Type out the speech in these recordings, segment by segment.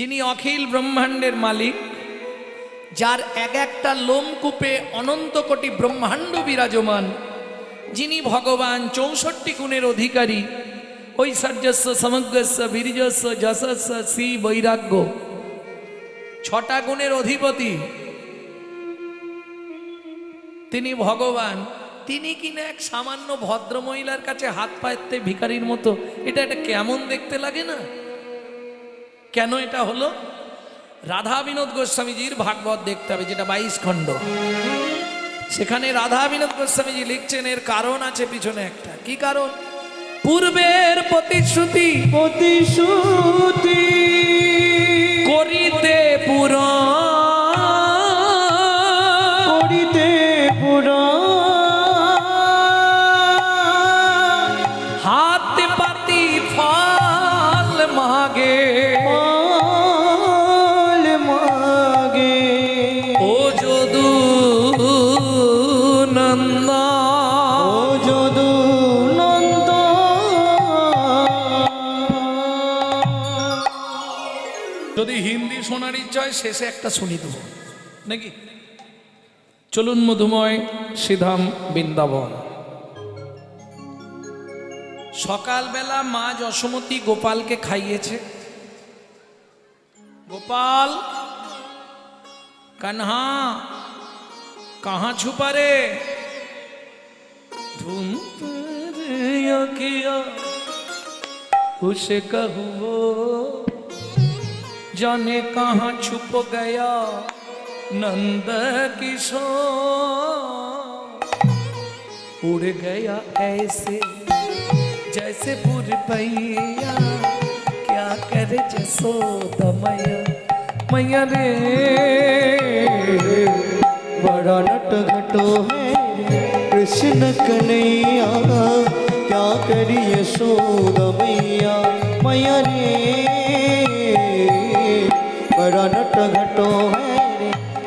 যিনি অখিল ব্রহ্মাণ্ডের মালিক, যার এক একটা লোমকূপে অনন্ত কোটি ব্রহ্মাণ্ড বিরাজমান, যিনি ভগবান 64 গুণের অধিকারী, ঐশ্বর্যস্য সমগ্রস্য বীর্যস্য যশস্য শ্রী বৈরাগ্য, 6টা গুণের অধিপতি তিনি ভগবান। তিনি কিনা এক সামান্য ভদ্র মহিলার কাছে হাত পাততে ভিখারির মতো, এটা কেমন দেখতে লাগে না? কেন এটা হলো? রাধা বিনোদ গোস্বামীজির ভাগবত দেখতে হবে, যেটা 22 খণ্ড। সেখানে রাধা বিনোদ গোস্বামীজি লিখছেন, এর কারণ আছে পিছনে একটা। কি কারণ? পূর্বের প্রতিশ্রুতি করিতে হাত পাতি ফল মাগে ও যদু নন্দা, যদি হিন্দি শোনার ইচ্ছা হয় শেষে একটা শুনি দেবো নাকি? চলুন মধুময় শ্রীধাম বৃন্দাবন। সকালবেলা মা যশোমতী গোপালকে খাইয়েছে। গোপাল, কাन्हा कहाँ छुपा रे? धूम किया उसे कहूँ जाने कहाँ छुप गया नंद किशोर, उड़ गया ऐसे जैसे पुरपैया, क्या करे जसोदा मैया मैया रे। बड़ा नटखटो है कृष्ण कन्हैया, क्या करी यशोदा मैया मैया रे। बड़ा नटखटो है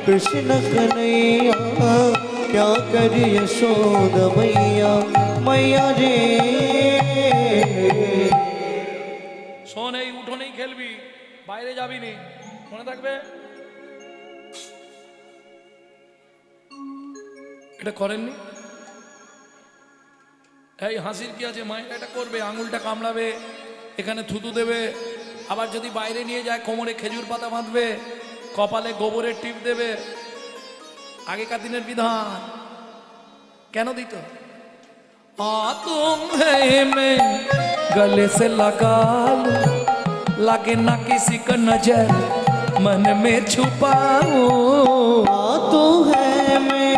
कृष्ण कन्हैया, क्या करी यशोदा मैया मैया रे। শোন, এই উঠোনেই খেলবি, বাইরে যাবি নি, মনে থাকবে। এটা করেননি? এই হাসির কি আছে? মায়ের এটা করবে, আঙুলটা কামড়াবে, এখানে থুতু দেবে, আবার যদি বাইরে নিয়ে যায় কোমরে খেজুর পাতা বাঁধবে, কপালে গোবরের টিপ দেবে। আগেকার দিনের বিধান। কেন দিত? तुम है मैं गले से लगा लूं, लगे ना किसी का नजर मन में छुपाऊं। तो है मैं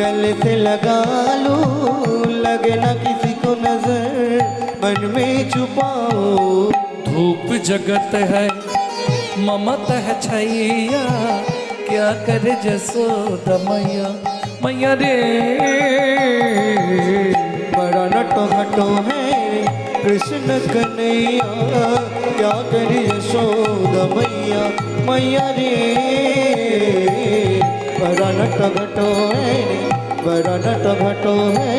गले से लगा लूं, लगे ना किसी को नजर मन में छुपाऊं। धूप जगत है ममत है छैया, क्या करे जसोदा मैया मैया रे। बड़ा नटखटो है कृष्ण कन्हैया, क्या करी यशोदा मैया मैया रे। बड़ा नटखटो है, बड़ा नटखटो है,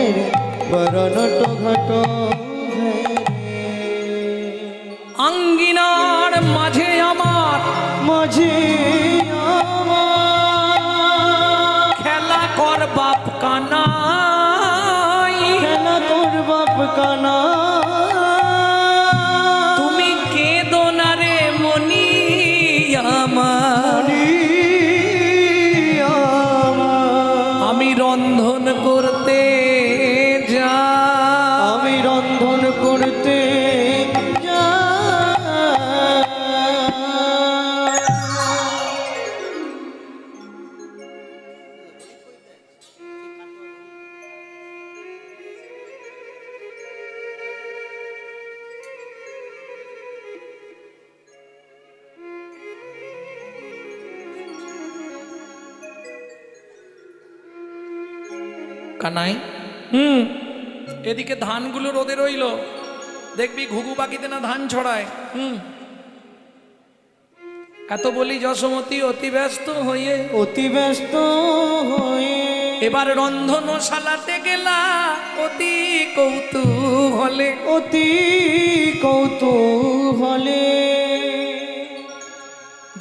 बड़ा नटखटो है। अंगिनार माझे আমার খেলা কর বাপ কানাই, খেলা তোর বাপ কানা। তুমি কেঁদো না রে মনি আমার, আমি রন্ধন করতে যা, আমি রন্ধন করতে যা। কানাই, এদিকে ধানগুলো রোদে রইল, দেখবি ঘুঘু পাখিতে না ধান ছড়ায়। এত বলি যশোমতী অতি ব্যস্ত হয়ে এবার রন্ধনশালাতে গেলা অতি কৌতূহলে।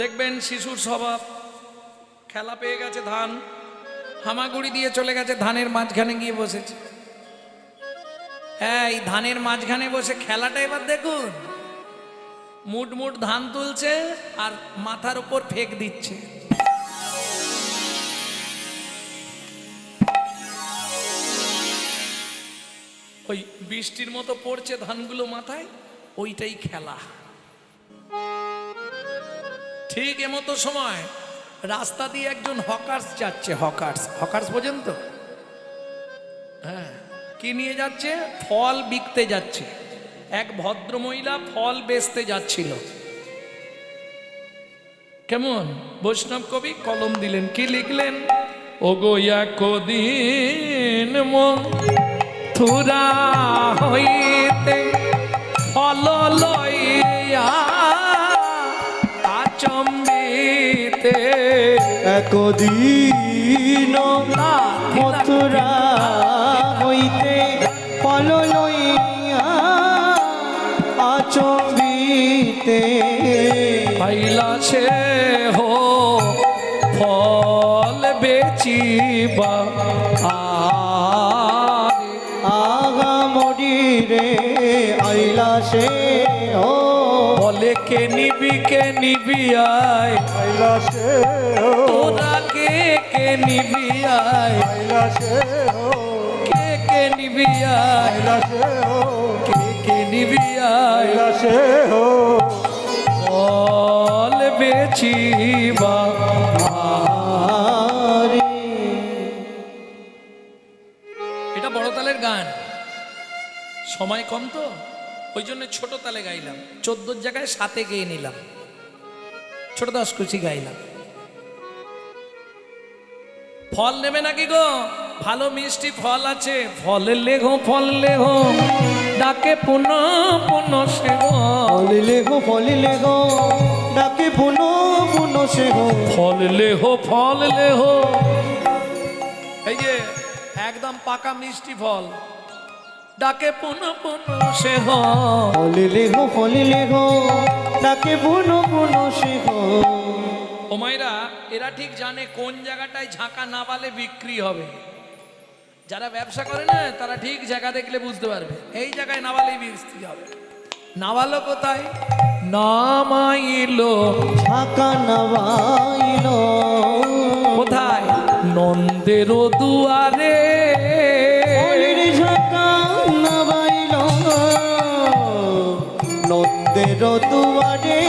দেখবেন শিশুর স্বভাব, খেলা পেয়ে গেছে ধান, হামাগুড়ি দিয়ে চলে গেছে ধানের মাঝখানে গিয়ে বসেছে। হ্যাঁ, এই ধানের মাঝখানে বসে খেলাটা এবার দেখুন, মুট মুট ধান তুলছে আর মাথার উপর ফেক দিচ্ছে। ওই বৃষ্টির মতো পড়ছে ধানগুলো মাথায়, ওইটাই খেলা। ঠিক এমতো সময় রাস্তা দিয়ে একজন হকার্স যাচ্ছে। হকার্স বোঝেন তো? হ্যাঁ, কি নিয়ে যাচ্ছে? ফল বিকতে যাচ্ছে। এক ভদ্র মহিলা ফল বেচতে যাচ্ছিল। কেমন বৈষ্ণব কবি কলম দিলেন, কি লিখলেন? ওগো একদিন মথুরা হইতে ফল লইয়া আচম্বিতে একদিন মথুরা হইতে ফল লইয়া আচম্বিতে পাইলা সে হো ফল বেচিবা আগা মরি রে আইলা সে ও বলে কে নিবি আয়, আইলা সে ও তোরা কে নিবি আয়, আইলা সে ও কে নিবি আয়, আইলা সে ও কে নিবি আয়, আইলা সে ও ফল বেচিবা। এটা বড় তালের গান, সময় কম তো ওই জন্য ছোট তালে গাইলাম। 14 জায়গায় 7-এ গেয়ে নিলাম, ছোট 10 কুচি গাইলাম। ফল নেবে নাকি গো? ভালো মিষ্টি ফল আছে, ফল লেগো ডাকে পুনঃ সে গো, ফল লেগো ডাকে পুনঃ সে গো ফল লেহো। এই যে একদম পাকা মিষ্টি ফল, ডাকে পুনঃ সে গো, ফল লেগো ডাকে পুনঃ সে গো। ও মাইরা, এরা ঠিক জানে কোন জায়গাটায় ঝাঁকা না বালে বিক্রি হবে। যারা ব্যবসা করে না, তারা ঠিক জায়গা দেখলে বুঝতে পারবে এই জায়গায় নাবালেই বিক্রি হবে। নাবালো কোথায়? নামাইলো ঝাঁকা নাবাইলো কোথায়? নন্দের দুয়ারে ফলের ঝাঁকা নাবাইলো নন্দের দুয়ারে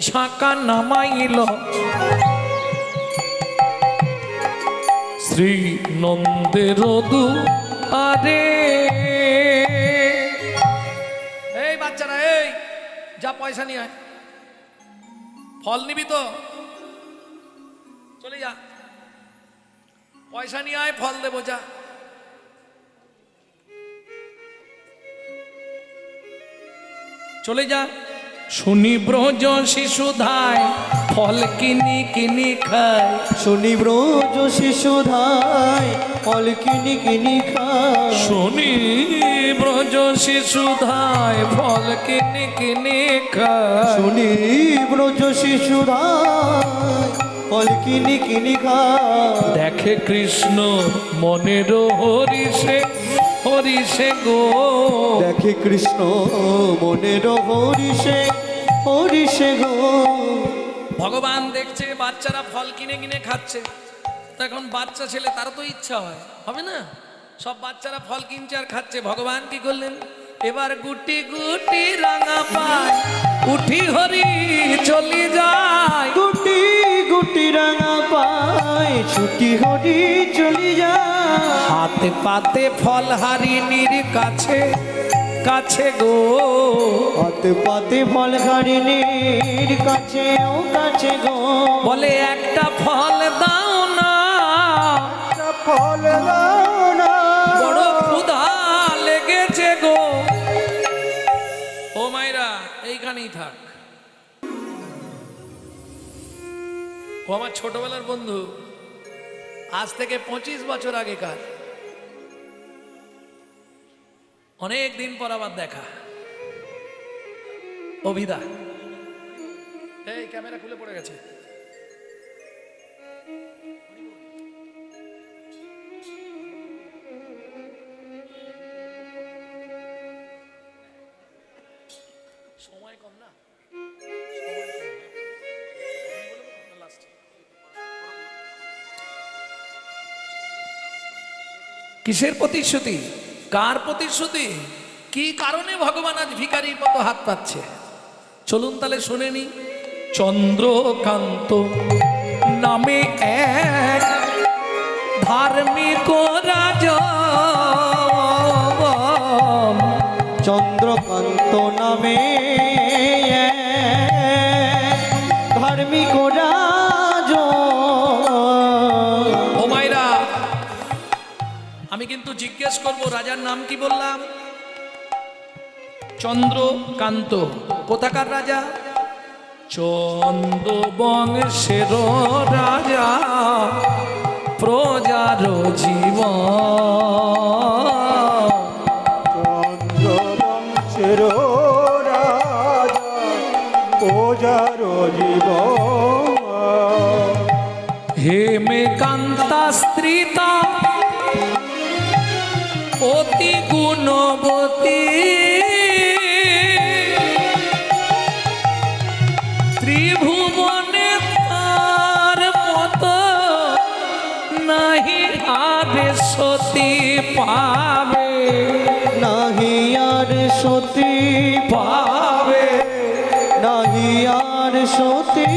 ঝাঁকা নামাইলো শ্রী নন্দের দুয়ারে। এই বাচ্চারা, এই যা পয়সা নিয়ে আয়, ফল নিবি তো চলে যা, পয়সা নিয়ে আয়, ফল দেবো, যা। চলে যা। শুনি ব্রজ শিশু ধায় ফল কিনি খায়, শুনি ব্রজ শিশু ধায় ফল কিনি খায়, শুনি ব্রজ শিশু ধায় ফল কিনি খায়, শুনি ব্রজ শিশু ধায় ফল কিনি খায়। দেখে কৃষ্ণ মনের হরিষে গো, দেখে কৃষ্ণ মনের হরিষে গো। ভগবান দেখছে বাচ্চারা ফল কিনে খাচ্ছে, তখন বাচ্চা ছেলে তার তো ইচ্ছা হবে না, সব বাচ্চারা ফল কিনছে আর খাচ্ছে। ভগবান কি করলেন? এবার গুটি রাঙা পায় উঠি হরি চলি যায়, গুটি রাঙা পায় ছুটি হরি চলি যায়। হাতে পাতে ফল হারিনীর কাছে গো, হাতে পাতে ফল হারিনীর কাছে গো। বলে একটা ফল দাও না, ফল দাও না, বড় ক্ষুধা লেগেছে গো। ও মাইরা, এইখানেই থাক। ও আমার ছোটবেলার বন্ধু, আজ থেকে 25 বছর আগেকার, অনেক দিন পর আবার দেখা। অভিদা, এই ক্যামেরা খুলে পড়ে গেছে। সময় কম না, কিসের প্রতিশ্রুতি, কার প্রতিশ্রুতি, কি কারণে ভগবান আজ ভিখারির মতো হাত পাচ্ছে? চলুন তাহলে শুনে নি। চন্দ্রকান্ত নামে এক ধার্মিক রাজা, চন্দ্রকান্ত নামে ধার্মিক রাজা। ও মাইরা, আমি কিন্তু জিজ্ঞেস করব রাজার নাম কি বললাম? চন্দ্রকান্ত। কোথাকার রাজা? চন্দ্র বংশের রাজা, প্রজার জীবন। চন্দ্রবংশের রাজা, প্রজার জীবন। হেমে কান্তা স্ত্রীতা অতি গুণবতী, ত্রিভুবনে তার মতো নাহি আর সতী পাবে, নাহি আর সতী পাবে। নাহি আর সতী।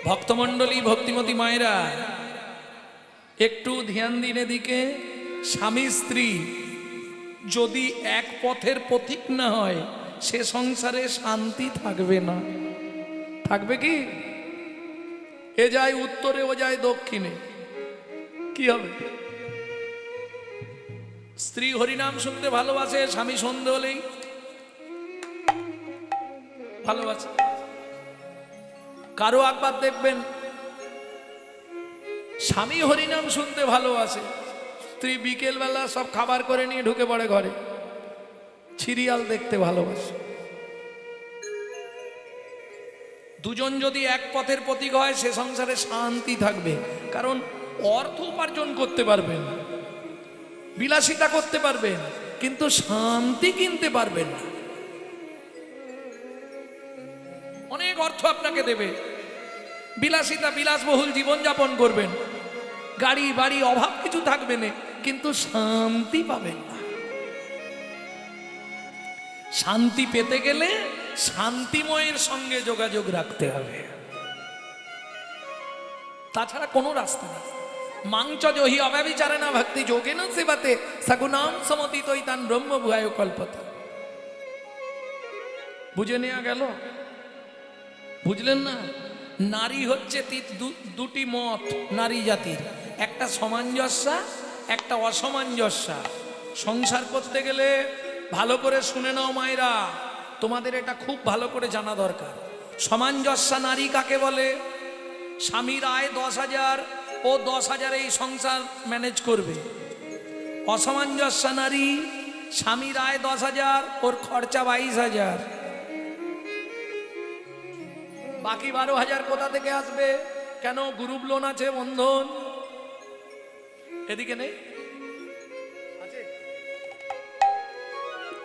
ভক্তমণ্ডলী, ভক্তিমতী মায়েরা, একটু ধ্যান দিন এদিকে। স্বামী স্ত্রী যদি এক পথের পথিক না হয়, সে সংসারে শান্তি থাকবে না। থাকবে কি? এ যায় উত্তরে, ও যায় দক্ষিণে, কি হবে? স্ত্রী হরিনাম শুনতে ভালোবাসে, স্বামী সন্ধে হলেই ভালোবাসে। কারো একবার দেখবেন স্বামী হরিনাম শুনতে ভালোবাসে, স্ত্রী বিকেল বেলা সব খাবার করে নিয়ে ঢুকে পড়ে ঘরে, সিরিয়াল দেখতে ভালোবাসে। দুজন যদি এক পথের প্রতীক হয়, সে সংসারে শান্তি থাকবে। কারণ অর্থ উপার্জন করতে পারবেন, বিলাসিতা করতে পারবেন, কিন্তু শান্তি কিনতে পারবেন না। অনেক অর্থ আপনাকে দেবে, বিলাসিতা বিলাসবহুল জীবনযাপন করবেন, গাড়ি বাড়ি অভাব কিছু থাকবে না, কিন্তু শান্তি পাবেন না। শান্তি পেতে গেলে শান্তিময়ের সঙ্গে যোগাযোগ রাখতে হবে, তাছাড়া কোনো রাস্তা নেই। মাংচ জহি অব্যভিচারে না ভক্তি যোগে না সেবাতে সগুনাম সমতিতই তান ব্রহ্ম ভুয়ায় কল্পতা। বুঝে নেওয়া গেল? বুঝলেন না? নারী হচ্ছে দুটি মত নারী জাতির, একটা সামঞ্জস্যা, একটা অসামঞ্জস্যা। সংসার করতে গেলে ভালো করে শুনে নাও মায়েরা, তোমাদের এটা খুব ভালো করে জানা দরকার। সামঞ্জস্যা নারী কাকে বলে? স্বামীর আয় 10,000, ও 10,000 এই সংসার ম্যানেজ করবে। অসামঞ্জস্যা নারী, স্বামীর আয় 10,000, ওর খরচা 22,000, বাকি 12,000 কোথা থেকে আসবে? কেন? গ্রুপ লোন আছে, বন্ধন। এদিকে নেই?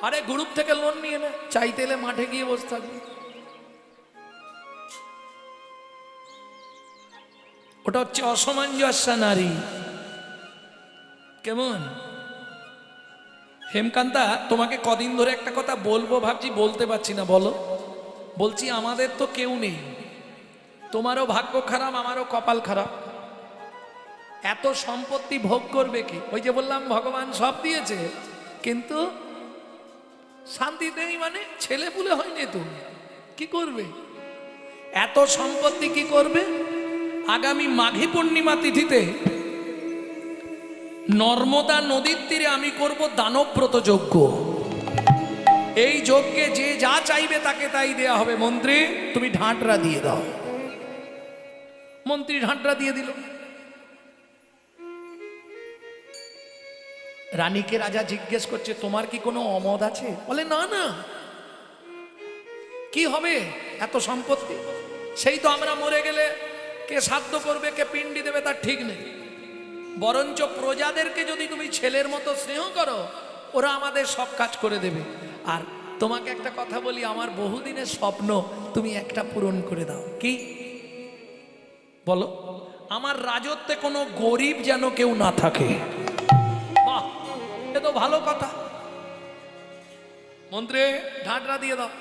আরে গ্রুপ থেকে লোন নিয়ে না, চাইতে এলে মাঠে গিয়ে বসে থাকবে। ওটা হচ্ছে অসামঞ্জস্য নারী। কেমন? হেমকান্তা, তোমাকে কদিন ধরে একটা কথা বলবো ভাবছি, বলতে পারছি না। বলো। বলছি, আমাদের তো কেউ নেই, তোমারও ভাগ্য খারাপ, আমারও কপাল খারাপ। এত সম্পত্তি ভোগ করবে কি? ওই যে বললাম ভগবান সব দিয়েছে, কিন্তু শান্তি নেই। মানে ছেলে পুলে হয়নি, তুমি কি করবে? এত সম্পত্তি কি করবে? আগামী মাঘী পূর্ণিমা তিথিতে নর্মদা নদীর তীরে আমি করব দানব্রত যজ্ঞ। এই যজ্ঞে যে যা চাইবে তাকে তাই দেয়া হবে। মন্ত্রী, তুমি ঢাঁটরা দিয়ে দাও। মন্ত্রী ঢাঁটরা দিয়ে দিল। রানীকে রাজা জিজ্ঞেস করছে তোমার কি কোনো অমত আছে? বলে না না, কি হবে এত সম্পত্তি, সেই তো আমরা মরে গেলে কে শ্রাদ্ধ করবে, কে পিণ্ডি দেবে তার ঠিক নেই। বরঞ্চ প্রজাদেরকে যদি তুমি ছেলের মতো স্নেহ করো, ওরা আমাদের সব কাজ করে দেবে। আর তোমাকে একটা কথা বলি, আমার বহুদিনের স্বপ্ন তুমি একটা পূরণ করে দাও। কি বলো? আমার রাজত্বে কোনো গরিব যেন কেউ না থাকে। বাহ, এ তো ভালো কথা। মন্ত্রী ঢাঁটরা দিয়ে দাও।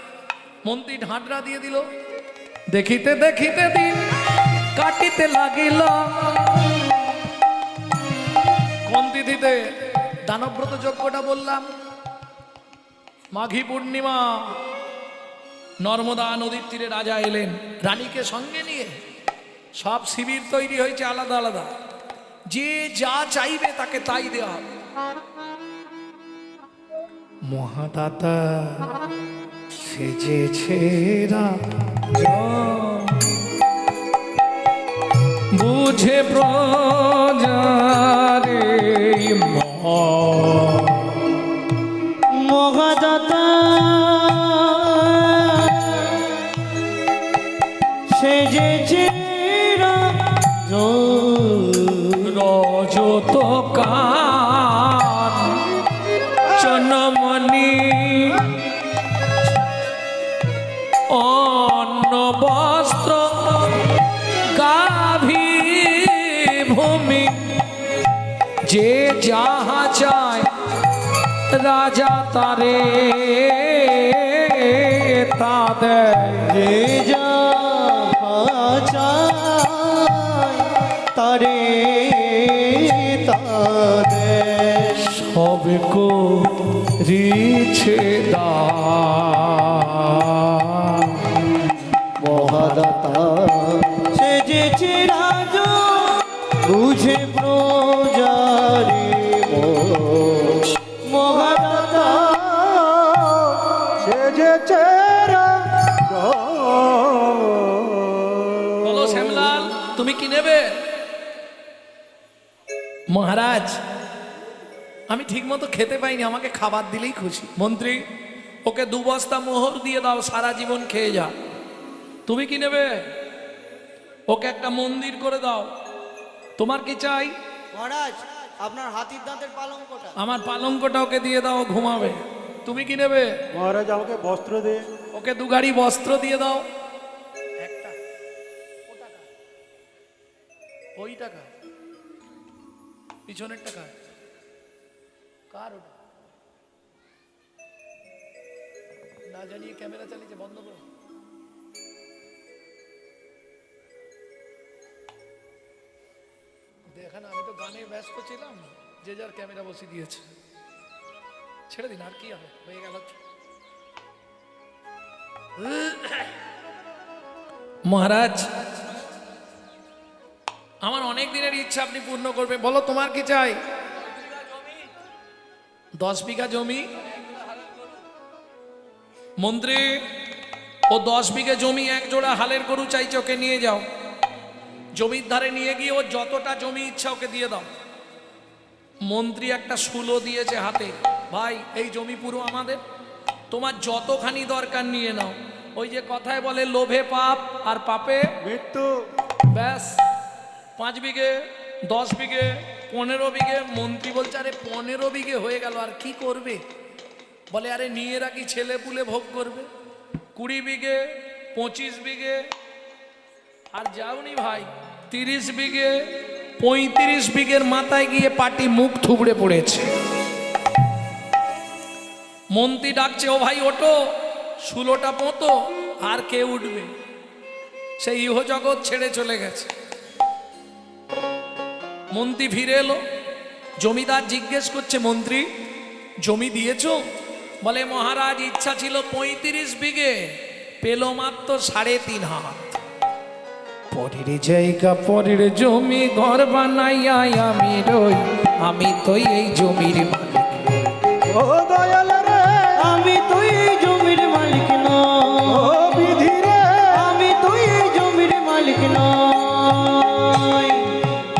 মন্ত্রী ঢাঁটরা দিয়ে দিল। দেখিতে দেখিতে দিন কাটিতে লাগিল। কোন তিথিতে? দানব্রত যজ্ঞটা বললাম, মাঘী পূর্ণিমা। নর্মদা নদীর তীরে রাজা এলেন রানীকে সঙ্গে নিয়ে। সব শিবির তৈরি হয়েছে আলাদা আলাদা, যে যা চাইবে তাকে তাই দেওয়া হবে। মহাদাতা সেজেছে বুঝে প্রজারে মহাদাতা সেজেছে রজত কান চনমণি অন্ন বস্ত্র গাভী ভূমি, যে যাহা চায় রাজা তারে তা দেয়। যে যাহা চায় তারে তা দেয়। সব করিছে দান। মহাদাতা সেজেছে রাজা বুঝে প্রজারে মহাদাতা সেজেছে বলো শ্যামলাল, তুমি কি নেবে? মহারাজ, আমি ঠিক মতো খেতে পাইনি, আমাকে খাবার দিলেই খুশি। মন্ত্রী, ওকে 2 বস্তা মোহর দিয়ে দাও, সারা জীবন খেয়ে যা। তুমি কি নেবে? ওকে একটা মন্দির করে দাও। তোমার কি চাই? মহারাজ, আপনার হাতির দাঁতের পালঙ্কটা। আমার পালঙ্কটা ওকে দিয়ে দাও, ঘুমাবে। তুমি কি নেবে? মহারাজ আমাকে বস্ত্র দে। ওকে 2 গাড়ি বস্ত্র দিয়ে দাও। একটা ওই টাকা পিছনের টাকা কার? ওটা না জানিয়ে ক্যামেরা চালিয়েছে, বন্ধ করো। দেখেন, আমি তো গানে ব্যস্ত ছিলাম, যে যার ক্যামেরা বসিয়ে দিয়েছে। ছেড়ে দিন, আর কি হবে, হয়ে গেল। মহারাজ, আমার অনেক দিনের ইচ্ছা আপনি পূর্ণ করবেন। বলো তোমার কি চাই? 10 বিঘা জমি। মন্ত্রী, ও 10 বিঘা জমি, 1 জোড়া হালের গরু চাইছে, ওকে নিয়ে যাও। জমির ধারে নিয়ে গিয়ে ও যতটা জমি ইচ্ছা ওকে দিয়ে দাও। মন্ত্রী একটা শুলো দিয়েছে হাতে, ভাই এই জমি পুরো আমাদের, তোমার যতখানি দরকার নিয়ে নাও। ওই যে কথায় বলে, লোভে পাপ আর পাপে মৃত্যু। ব্যাস 5 বিঘে, 10 বিঘে, 15 বিঘে। মন্ত্রী বলছে, আরে 15 বিঘে হয়ে গেল, আর কি করবে? বলে, আরে নিয়ে রাখি, ছেলে পুলে ভোগ করবে। 20 বিঘে, 25 বিঘে, আর যাওনি ভাই 30 বিঘে, 35 বিঘের মাথায় গিয়ে পাটি মুখ থুবড়ে পড়েছে। মন্ত্রী ডাকছে, ও ভাই ওঠো, শুলোটা পোঁতো। আর কে উঠবে? সেই ইহ জগৎ ছেড়ে চলে গেছে। মন্ত্রী ফিরে এলো। জমিদার জিজ্ঞেস করছে, মন্ত্রী জমি দিয়েছো? বলে, মহারাজ ইচ্ছা ছিল 35 বিঘে, পেল মাত্র 3.5 হাত। পরের জায়গা পরের জমি, ঘর বানাইয়া আমি রই, আমি তো এই জমির মালিক। ও দয়াল রে, আমি তো এই জমির মালিক নই। ও বিধি রে, আমি তো এই জমির মালিক নই।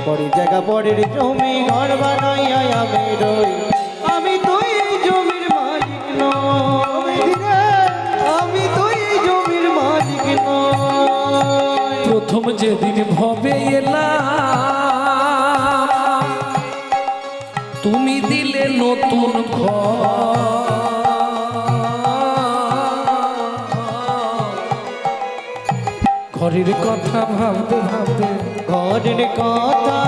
পরের জায়গা পরের জমি, ঘর বানাইয়া আমি রই, যেদিন ভবে এলাম তুমি দিলে নতুন ঘরের কথা ভাবতে ভাবতে ঘরের কথা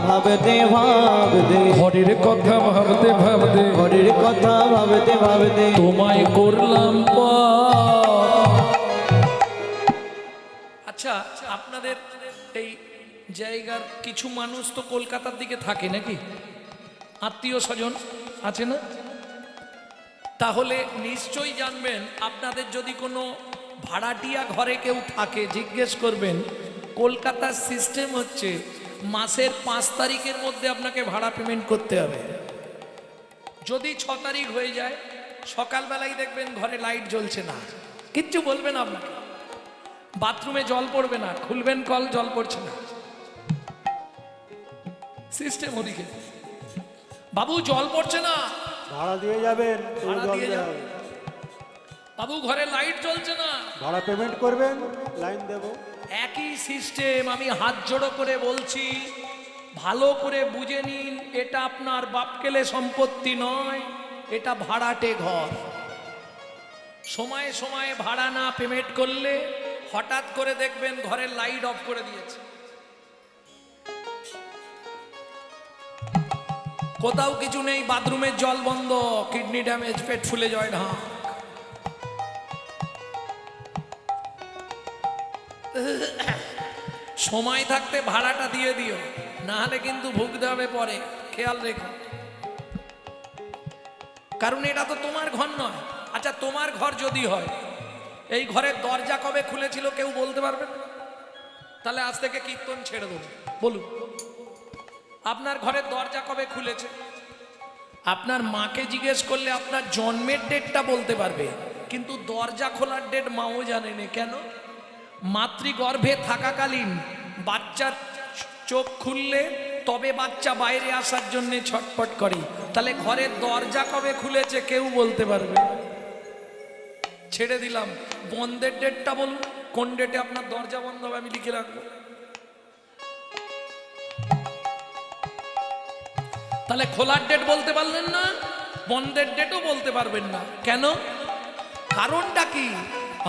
ভাবতে ভাবতে ঘরের কথা ভাবতে ভাবতে ঘরের কথা ভাবতে ভাবতে তোমায় করলাম পর। আচ্ছা, আপনাদের এই জায়গার কিছু মানুষ তো কলকাতার দিকে থাকে নাকি, আত্মীয় স্বজন আছে না? তাহলে নিশ্চয়ই জানবেন, আপনাদের যদি কোনো ভাড়াটিয়া ঘরে কেউ থাকে জিজ্ঞেস করবেন, কলকাতার সিস্টেম হচ্ছে মাসের 5 তারিখের মধ্যে আপনাকে ভাড়া পেমেন্ট করতে হবে। যদি 6 তারিখ হয়ে যায় সকালবেলায় দেখবেন ঘরে লাইট জ্বলছে না, কিচ্ছু বলবেন আপনাকে, বাথরুমে জল পড়বে না, খুলবেন কল জল পড়ছে না, সিস্টেম ওদিকে। বাবু জল পড়ছে না, ভাড়া দিয়ে যাবেন, তো ভাড়া জল দিয়ে দেওয়া যাবেন। হবে। বাবু ঘরে লাইট জ্বলছে না, ভাড়া পেমেন্ট করবেন, লাইন দেবো। একই সিস্টেম। আমি হাত জোড়ো করে বলছি, ভালো করে বুঝে নিন, এটা আপনার বাপকেলে সম্পত্তি নয়, এটা ভাড়াটে ঘর। সময়ে সময়ে ভাড়া না পেমেন্ট করলে হঠাৎ করে দেখবেন ঘরের লাইট অফ করে দিয়েছে। কোথাও কিছু নেই, বাথরুমের জল বন্ধ, কিডনি ড্যামেজ, পেট ফুলে যায় ঢাক। সময় থাকতে ভাড়াটা দিয়ে দিও, না হলে কিন্তু ভুগতে হবে পরে, খেয়াল রেখো। কারণ এটা তো তোমার ঘর নয়। আচ্ছা, তোমার ঘর যদি হয়, এই ঘরের দরজা কবে খুলেছিল কেউ বলতে পারবে? তাহলে আজ থেকে কীর্তন ছেড়ে দেবো, বলুন আপনার ঘরের দরজা কবে খুলেছে? আপনার মাকে জিজ্ঞেস করলে আপনার জন্মের ডেটটা বলতে পারবে, কিন্তু দরজা খোলার ডেট মাও জানেনি। কেন? মাতৃগর্ভে থাকাকালীন বাচ্চার চোখ খুললে তবে বাচ্চা বাইরে আসার জন্য ছটফট করে। তাহলে ঘরের দরজা কবে খুলেছে কেউ বলতে পারবে? ছেড়ে দিলাম, বন্ধের ডেটটা বলুন, কোন ডেটে আপনার দরজা বন্ধ হবে, আমি লিখে রাখবো। তাহলে খোলার ডেট বলতে পারলেন না, বন্ধের ডেটও বলতে পারবেন না। কেন? কারণটা কি?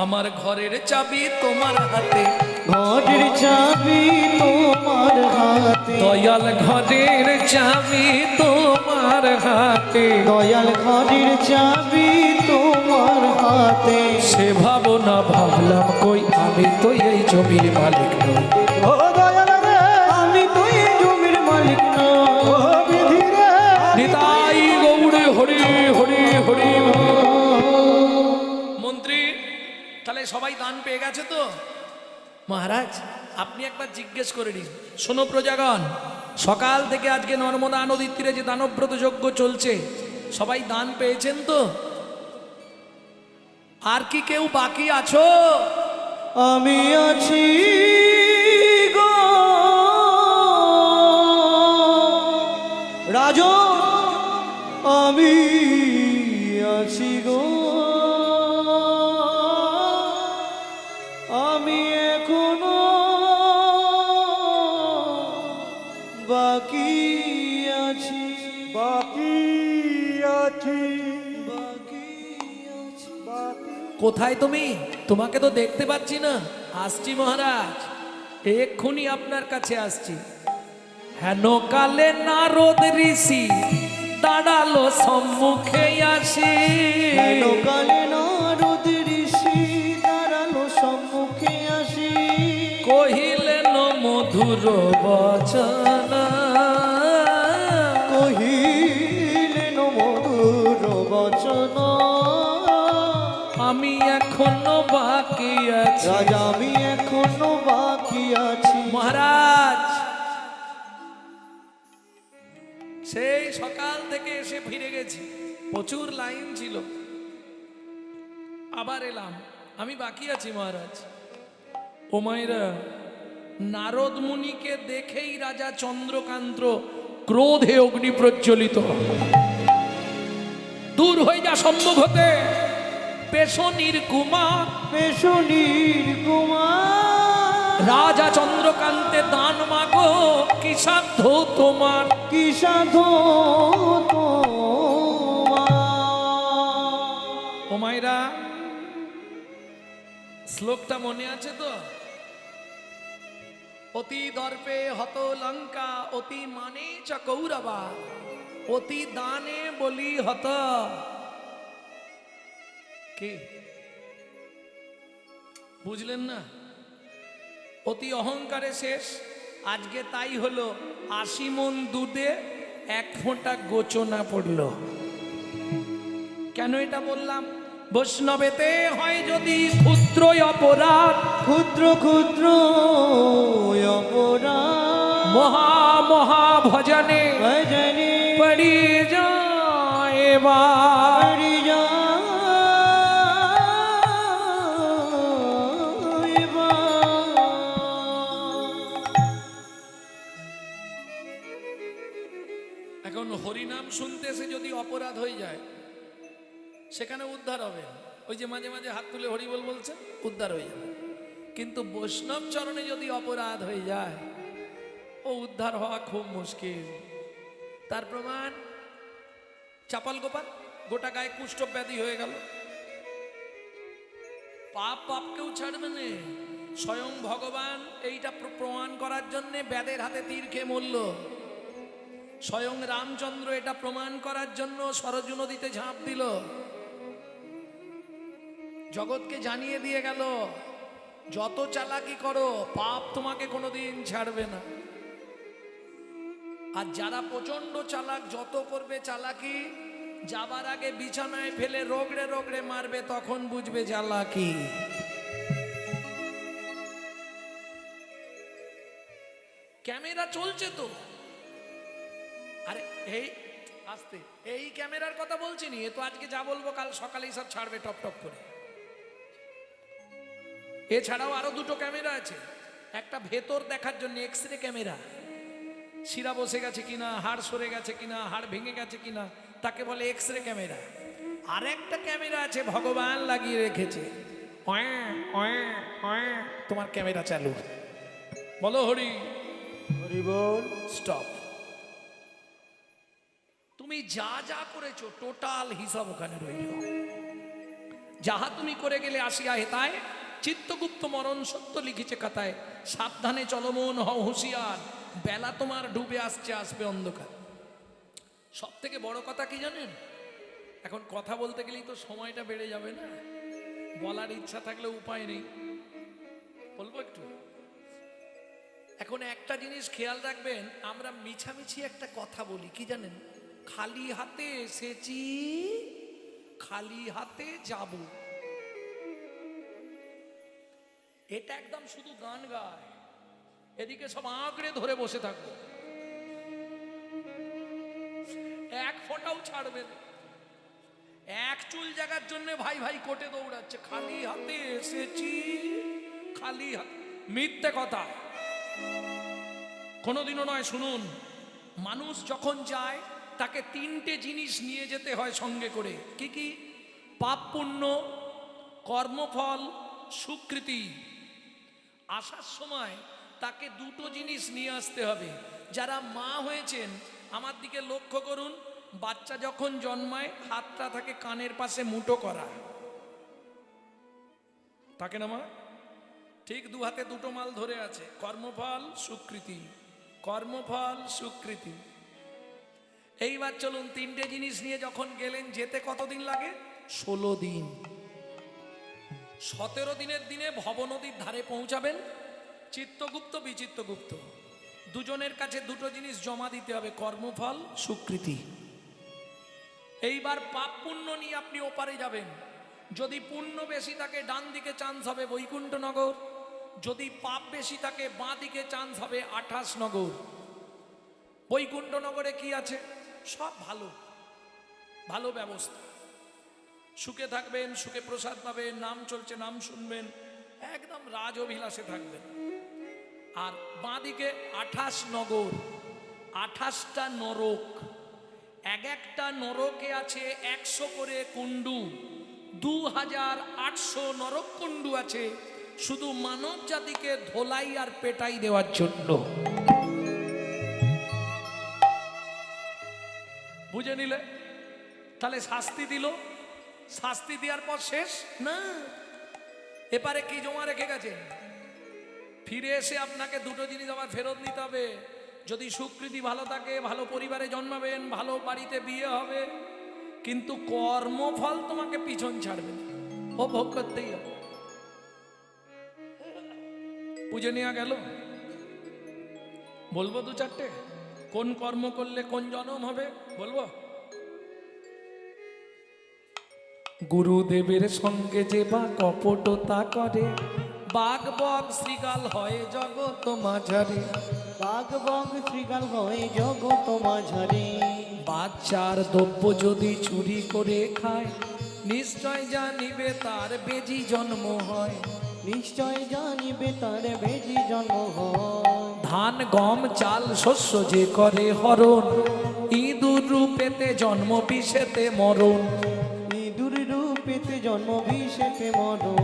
আমার ঘরের চাবি তোমার হাতে, ঘরের চাবি তোমার হাতে, দয়াল ঘরের চাবি তোমার হাতে, দয়াল ঘরের চাবি তোমার হাতে। সে ভাবনা ভাবলাম কই, আমি তো এই জমির মালিক নই। ও দয়াল রে, আমি তো এই জমির মালিক ও নই। বিধি রে, নিতাই গৌড়ে হরি হরি হরি। মন্ত্রী, তাহলে সবাই দান পেয়ে গেছে তো? মহারাজ, আপনি একবার জিজ্ঞেস করে নিন। শোনো প্রজাগণ, সকাল থেকে আজকে নর্মদা নদীর তীরে যে দানব্রত যজ্ঞ চলছে, সবাই দান পেয়েছেন তো? আর কি কেউ বাকি আছো? আমি আছি গো রাজন, আমি আছি গো, আমি এখনো বাকি আছি, বাকি আছি, বাকি আছি। বাকি। কোথায় তুমি? তোমাকে তো দেখতে পাচ্ছি না। আসছি মহারাজ, এক্ষুনি আপনার কাছে আসছি। হেন কালে নারদ ঋষি দাঁড়ালো সম্মুখে আসি, হেন কালে নারদ ঋষি দাঁড়ালো সম্মুখে আসি, কহিলেন মধুর বচন, কহিলেন মধুর বচন। আমি এখনো বাকি আছি। রাজা, আমি এখনো বাকি আছি। মহারাজ, সেই সকাল থেকে এসে ফিরে গেছি, প্রচুর লাইন ছিল, আবার এলাম, আমি বাকি আছি মহারাজ। ও মায়েরা, নারদ মুনিকে দেখেই রাজা চন্দ্রকান্ত ক্রোধে অগ্নি প্রজ্বলিত। দূর হয়ে যা সম্মুখ হতে, পেশনির কুমার। পেশনির কুমার রাজা চন্দ্র লোকান্তে দান মাগো কি সাধ্য তোমার। কি সাধো তোমার। ও মায়েরা, শ্লোকটা মনে আছে তো? অতি দর্পে হত লঙ্কা অতি মানে চ কৌরবা অতি দানে বলি হত। কি বুঝলেন না? অতি অহংকারে শেষ। আজকে তাই হলো, ৮০ মণ দুধে ১ ফোঁটা গোচনা পড়লো। কেন এটা বললাম? বৈষ্ণবেতে হয় যদি ক্ষুদ্র অপরাধ, ক্ষুদ্র ক্ষুদ্র অপরাধ মহা মহা ভজনে ভজনে পড়ি যায় এবার। পড়ি যায় এখন হরিনাম শুনতে এসে যদি অপরাধ হয়ে যায়, সেখানে উদ্ধার হবে। ওই যে মাঝে মাঝে হাত তুলে হরি বল বলছেন, উদ্ধার হয়ে যাবে। কিন্তু বৈষ্ণব চরণে যদি অপরাধ হয়ে যায়, ও উদ্ধার হওয়া খুব মুশকিল। তার প্রমাণ চাপাল গোপাল, গোটা গায়ে কুষ্ঠ ব্যাধি হয়ে গেল। পাপ পাপকেও ছাড়বে না। স্বয়ং ভগবান এইটা প্রমাণ করার জন্য ব্যাধের হাতে তীর খেয়ে মরল। স্বয়ং রামচন্দ্র এটা প্রমাণ করার জন্য সরজু নদীতে ঝাঁপ দিল। জগৎকে জানিয়ে দিয়ে গেল, যত চালাকি করো পাপ তোমাকে কোনোদিন ছাড়বে না। আর যারা প্রচন্ড চালাক, যত করবে চালাকি, যাবার আগে বিছানায় ফেলে রগড়ে রগড়ে মারবে, তখন বুঝবে চালাকি। ক্যামেরা চলছে তো। আরে এই আস্তে, এই ক্যামেরার কথা বলছি নি, এ তো আজকে যা বলবো কাল সকালেই সব ছাড়বে টপ টপ করে। এছাড়াও আরো দুটো ক্যামেরা আছে। একটা ভেতর দেখার জন্য এক্সরে ক্যামেরা, শিরা বসে গেছে কিনা, হাড় সরে গেছে কিনা, হাড় ভেঙে গেছে কিনা, তাকে বলে এক্সরে ক্যামেরা। আর একটা ক্যামেরা আছে ভগবান লাগিয়ে রেখেছে, তোমার ক্যামেরা চালু। বলো হরি হরি বল। স্টপ। তুমি যা যা করেছো টোটাল হিসাব ওখানে রইল। যাহা তুমি করে গেলে আসিয়া হেতায়, চিত্তগুপ্ত মরণ সত্য লিখেছে কথায়। সাবধানে চলমন হও হুঁশিয়ার, বেলা তোমার ডুবে আসছে, আসবে অন্ধকার। সব থেকে বড় কথা কি জানেন? এখন কথা বলতে গেলেই তো সময়টা বেড়ে যাবে না, বলার ইচ্ছা থাকলে উপায় নেই। বলবো একটু। এখন একটা জিনিস খেয়াল রাখবেন, আমরা মিছামিছি একটা কথা বলি, কি জানেন? খালি হাতে এসেছি, খালি হাতে যাব। এটা একদম শুধু গান গায়, এদিকে সব আঁকড়ে ধরে বসে থাকবো, এক ফোঁটাও ছাড়বে না। এক চুল জাগার জন্য ভাই ভাই কোটে দৌড়াচ্ছে, খালি হাতে এসেছি, খালি হাতে। মিথ্যে কথা, কোনোদিনও নয়। শুনুন, মানুষ যখন যায় তাকে 3টে জিনিস নিয়ে যেতে হয় সঙ্গে করে। কি কি? পাপ পুণ্য, কর্মফল, সুকৃতি। আসার সময় তাকে 2টো জিনিস নিয়ে আসতে হবে। যারা মা হয়েছেন আমার দিকে লক্ষ্য করুন, বাচ্চা যখন জন্মায় হাতটা থাকে কানের পাশে মুঠো করা, থাকে না মা? ঠিক 2 হাতে 2টো মাল ধরে আছে, কর্মফল সুকৃতি, কর্মফল সুকৃতি। এইবার চলুন, 3টে জিনিস নিয়ে যখন গেলেন, যেতে কতদিন লাগে? 16 দিন। 17 দিনের দিনে ভব নদীর ধারে পৌঁছাবেন। চিত্তগুপ্ত বিচিত্তগুপ্ত দুজনের কাছে 2টো জিনিস জমা দিতে হবে, কর্মফল সুকৃতি। এইবার পাপ পুণ্য নিয়ে আপনি ওপারে যাবেন। যদি পুণ্য বেশি থাকে ডান দিকে চান্স হবে বৈকুণ্ঠনগর, যদি পাপ বেশি থাকে বাঁ দিকে চান্স হবে 28 নগর। বৈকুণ্ঠনগরে কি আছে? সব ভালো ভালো ব্যবস্থা, সুখে থাকবেন, সুখে প্রসাদ পাবেন, নাম চলছে নাম শুনবেন, একদম রাজ অভিলাষে থাকবেন। আর বাঁ দিকে 28 নগর, 28টা নরক। একটা নরকে আছে 100 করে কুণ্ডু, 2800 নরক কুণ্ডু আছে, শুধু মানব জাতিকে ধোলাই আর পেটাই দেওয়ার জন্য। বুঝে নিলে? তাহলে শাস্তি দিল, শাস্তি দেওয়ার পর শেষ না, এপারে কি জমা রেখে গেছে? ফিরে এসে আপনাকে দুটো জিনিস আবার ফেরত নিতে হবে। যদি সুকৃতি ভালো থাকে, ভালো পরিবারে জন্মাবেন, ভালো বাড়িতে বিয়ে হবে, কিন্তু কর্মফল তোমাকে পিছন ছাড়বে না, ও ভোগ করতেই হবে। বুঝে নেওয়া গেল? বলবো দু চারটে কোন কর্ম করলে কোন জন্ম হবে বলবো। গুরুদেবের সঙ্গে যে বা কপটতা করে, বাঘ বক শ্রীগাল হয় জগৎ মাঝারে। বাঘ বক শ্রীগাল হয় জগৎ মাঝারে। বাচ্চার দ্রব্য যদি চুরি করে খায়, নিশ্চয় জানিবে তার বেজি জন্ম হয়। নিশ্চয় জানিবে তার বেজি জন্ম হয়। ধান গম চাল শস্য যে করে হরণ, ইঁদুর রূপেতে জন্ম বিষেতে মরণ। ইঁদুর রূপেতে জন্ম বিষেতে মরণ।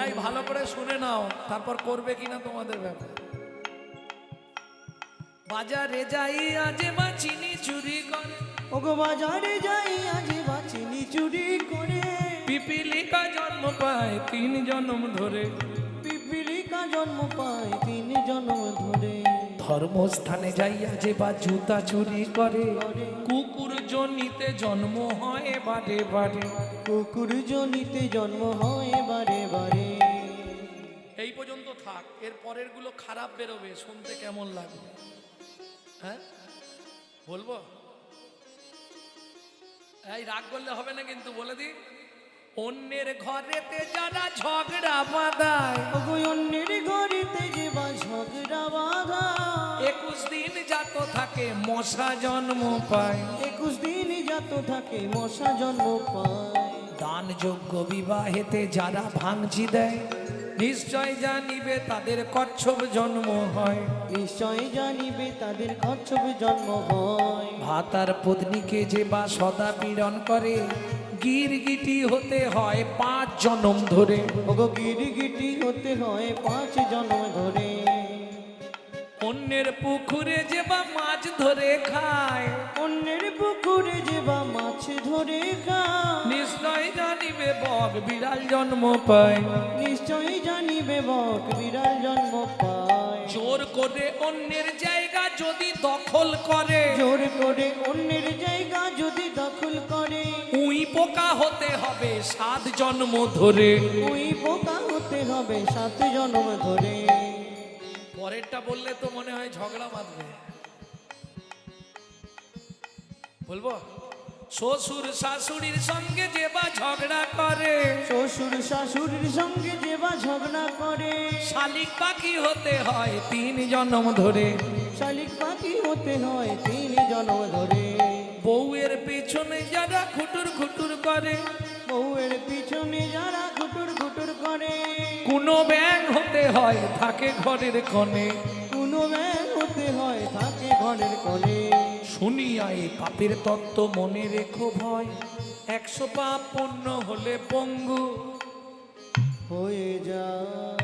এই ভালো করে শুনে নাও, তারপর করবে কিনা তোমাদের ব্যাপার। বাজারে যাই আজে বা চিনি চুরি করে, ওগো বাজারে যাই আজ বা চিনি চুরি করে। পিপিলিকা জন্ম পায় 3 জন্ম ধরে। পিপিলিকা জন্ম পায় 3 জন্ম ধরে। ধর্মস্থানে যাইয়া যে বা জুতা চুরি করে, কুকুর জনিতে জন্ম হয় বারে বারে। কুকুর জনিতে জন্ম হয় বারে বারে। এই পর্যন্ত থাক, এর পরের গুলো খারাপ বেরোবে, শুনতে কেমন লাগবে? হ্যাঁ বলবো? এই রাগ করলে হবে না কিন্তু, বলে দি। অন্যের ঘরেতে যারা ঝগড়া বাঁধায়, ওগো অন্যের ঘরেতে যে বা ঝগড়া বাঁধা। 21 দিন জাত থাকে মশা জন্ম পায়। 21 দিন জাত থাকে মশা জন্ম পায়। দান যোগ্য বিবাহেতে যারা ভাঙচি দেয়, নিশ্চয় জানিবে তাদের কচ্ছপ জন্ম হয়। নিশ্চয় জানিবে তাদের কচ্ছপ জন্ম হয়। ভাতার পত্নীকে যে বা সদা পীড়ন করে, গিরগিটি হতে হয় 5 জন্ম ধরে। ওগো গিরগিটি হতে হয় 5 জন্ম ধরে। অন্যের পুকুরে যে বা মাছ ধরে খায়, অন্যের পুকুরে যে বা মাছ ধরে খায়। নিশ্চয় জানিবে বক বিড়াল জন্ম পায়। নিশ্চয় জানিবে বক বিড়াল জন্ম পায়। জোর করে অন্যের জায়গা যদি দখল করে, জোর করে অন্যের জায়গা যদি দখল করে। উই পোকা হতে হবে 7 জন্ম ধরে। ওই বোকা হতে হবে 7 জন্ম ধরে। পরেরটা বললে তো মনে হয় ঝগড়া বাঁধবে, বলবো। শ্বশুর শাশুড়ির সঙ্গে যে বা ঝগড়া করে, শ্বশুর শাশুড়ির সঙ্গে যে বা ঝগড়া করে। শালিক পাখি হতে হয় 3 জন্ম ধরে। শালিক পাখি হতে হয় 3 জন্ম ধরে। বউয়ের পেছনে যারা খুটুর খুটুর করে, বউয়ের পিছনে যারা ঘুটুর ঘুটুর করে। কোনো ব্যাং হতে হয় থাকে ঘরের কোণে। কোনো ব্যাং হতে হয় থাকে ঘরের কোণে। শুনিয়া এই পাপের তত্ত্ব মনে রেখো ভয়, 100 পাপ পূর্ণ হলে পঙ্গু হয়ে যায়।